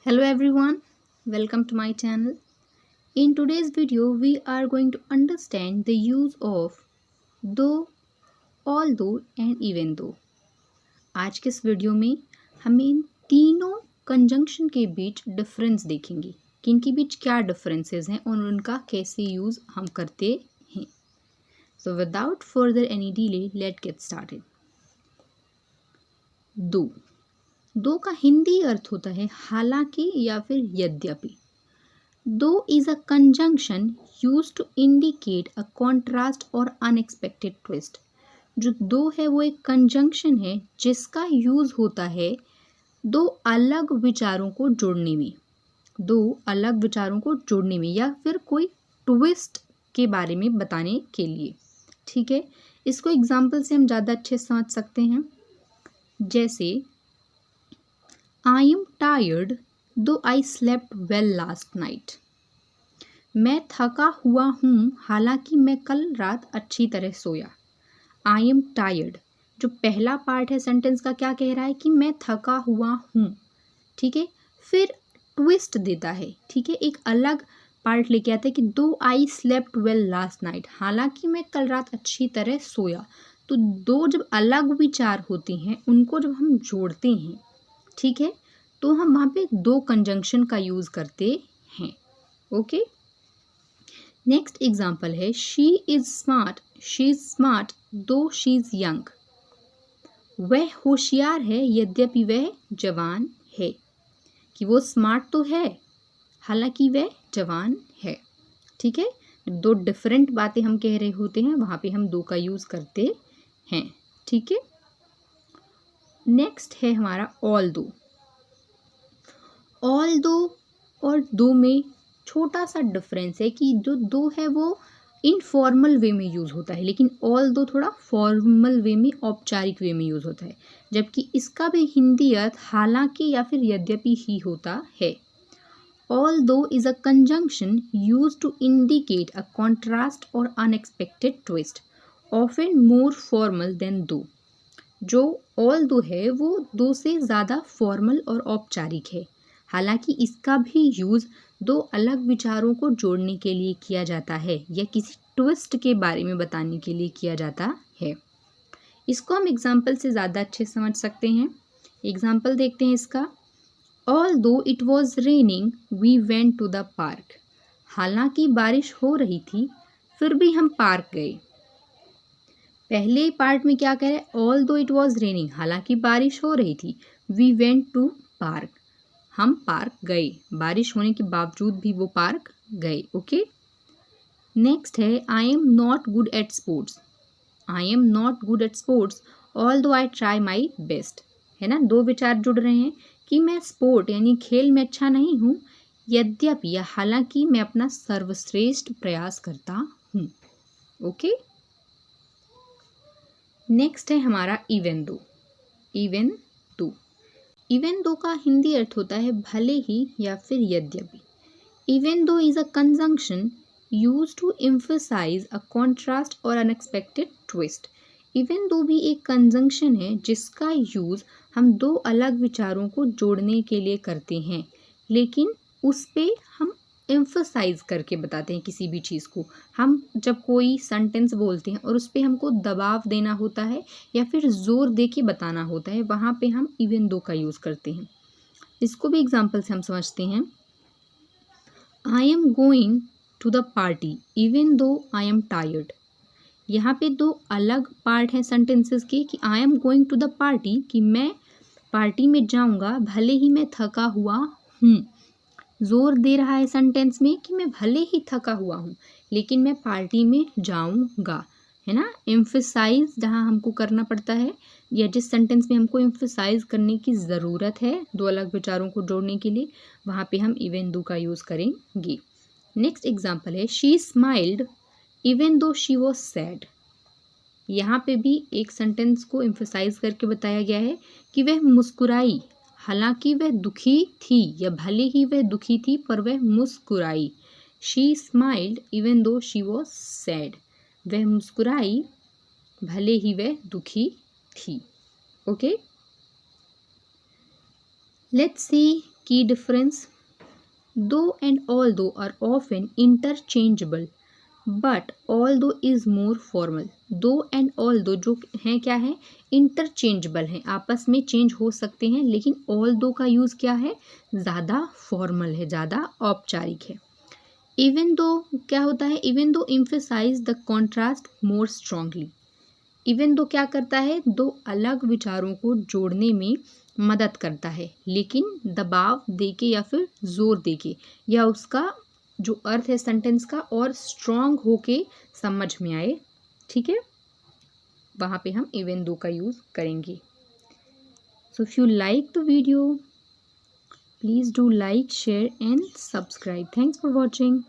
Hello everyone, welcome to my channel. In today's video, we are going to understand the use of though, although and even though. आज के इस video में हम इन तीनों conjunction के बीच difference देखेंगे कि इनके बीच क्या डिफरेंसेस हैं और उनका कैसे यूज़ हम करते हैं. So without further any delay, let's get started. दो का हिंदी अर्थ होता है हालांकि या फिर यद्यपि. Though is a conjunction used to indicate a contrast or unexpected twist. जो दो है वो एक कंजंक्शन है जिसका यूज होता है दो अलग विचारों को जोड़ने में या फिर कोई ट्विस्ट के बारे में बताने के लिए. ठीक है, इसको एग्जाम्पल से हम ज़्यादा अच्छे से समझ सकते हैं. जैसे आई एम टायर्ड दो I slept well last night. मैं थका हुआ हूँ हालांकि मैं कल रात अच्छी तरह सोया. आई एम टायर्ड, जो पहला पार्ट है सेंटेंस का, क्या कह रहा है कि मैं थका हुआ हूँ. ठीक है, फिर ट्विस्ट देता है. ठीक है, एक अलग पार्ट लेके आता है कि दो I slept well last night, हालांकि मैं कल रात अच्छी तरह सोया. तो दो जब अलग विचार होते हैं उनको जब हम जोड़ते हैं, ठीक है, तो हम वहाँ पे दो कंजंक्शन का यूज़ करते हैं. ओके, नेक्स्ट एग्जाम्पल है शी इज़ स्मार्ट दो शी इज़ यंग. वह होशियार है यद्यपि वह जवान है. कि वो स्मार्ट तो है हालांकि वह जवान है. ठीक है, दो डिफरेंट बातें हम कह रहे होते हैं वहाँ पे हम दो का यूज़ करते हैं. ठीक है, नेक्स्ट है हमारा ऑल दो और दो में छोटा सा डिफरेंस है कि जो दो है वो इनफॉर्मल वे में यूज़ होता है, लेकिन ऑल दो थोड़ा फॉर्मल वे में, औपचारिक वे में यूज़ होता है. जबकि इसका भी हिंदी अर्थ हालांकि या फिर यद्यपि ही होता है. Although is a conjunction use to indicate a contrast और unexpected twist, often more formal than though. जो ऑल दो है वो दो से ज़्यादा फॉर्मल और औपचारिक है, हालांकि इसका भी यूज़ दो अलग विचारों को जोड़ने के लिए किया जाता है या किसी ट्विस्ट के बारे में बताने के लिए किया जाता है. इसको हम एग्जाम्पल से ज़्यादा अच्छे समझ सकते हैं. एग्जाम्पल देखते हैं इसका. Although it was raining we went to the park. हालांकि बारिश हो रही थी फिर भी हम पार्क गए. पहले पार्ट में क्या कह रहे हैं, ऑल दो इट वॉज रेनिंग, हालांकि बारिश हो रही थी. वी वेंट टू पार्क, हम पार्क गए, बारिश होने के बावजूद भी वो पार्क गए. ओके, नेक्स्ट है I am not good at sports all दो आई ट्राई माई बेस्ट. है ना, दो विचार जुड़ रहे हैं कि मैं स्पोर्ट यानी खेल में अच्छा नहीं हूँ यद्यपि या हालांकि मैं अपना सर्वश्रेष्ठ प्रयास करता हूँ. ओके, नेक्स्ट है हमारा इवन दो का हिंदी अर्थ होता है भले ही या फिर यद्यपि. Even though is a conjunction use to emphasize a contrast और अनएक्सपेक्टेड ट्विस्ट. इवन दो भी एक कंजंक्शन है जिसका यूज हम दो अलग विचारों को जोड़ने के लिए करते हैं, लेकिन उस पे हम एम्फसाइज करके बताते हैं किसी भी चीज़ को. हम जब कोई सेंटेंस बोलते हैं और उस पर हमको दबाव देना होता है या फिर ज़ोर दे के बताना होता है, वहाँ पे हम इवन दो का यूज़ करते हैं. इसको भी एग्जाम्पल से हम समझते हैं. I am going to the party even though I am tired. यहाँ पे दो अलग पार्ट हैं सेंटेंसेस के कि I am going to the party, कि मैं पार्टी में जाऊँगा भले ही मैं थका हुआ हूँ. जोर दे रहा है सेंटेंस में कि मैं भले ही थका हुआ हूँ लेकिन मैं पार्टी में जाऊँगा. है ना, एम्फसाइज जहाँ हमको करना पड़ता है या जिस सेंटेंस में हमको एम्फसाइज करने की ज़रूरत है दो अलग विचारों को जोड़ने के लिए, वहाँ पे हम इवन दो का यूज़ करेंगे. नेक्स्ट एग्जाम्पल है she smiled even though she was sad. यहाँ पे भी एक सेंटेंस को एम्फसाइज करके बताया गया है कि वह मुस्कुराई हालांकि वह दुखी थी, या भले ही वह दुखी थी पर वह मुस्कुराई. She smiled even though she was sad. वह मुस्कुराई भले ही वह दुखी थी. ओके, लेट्स सी की difference, though and although are often interchangeable but although is more formal. Though and although जो हैं क्या है, इंटरचेंजेबल हैं, आपस में चेंज हो सकते हैं, लेकिन ऑल दो का यूज़ क्या है, ज़्यादा फॉर्मल है, ज़्यादा औपचारिक है। इवन दो क्या होता है, even though emphasize the contrast more strongly. Even though क्या करता है, दो अलग विचारों को जोड़ने में मदद करता है, लेकिन दबाव देके या फिर जोर देके, या उसका जो अर्थ है सेंटेंस का और स्ट्रांग होके समझ में आए, ठीक है, वहाँ पे हम इवन दो का यूज़ करेंगे। So if you like the video, please do like, share and subscribe. Thanks for watching.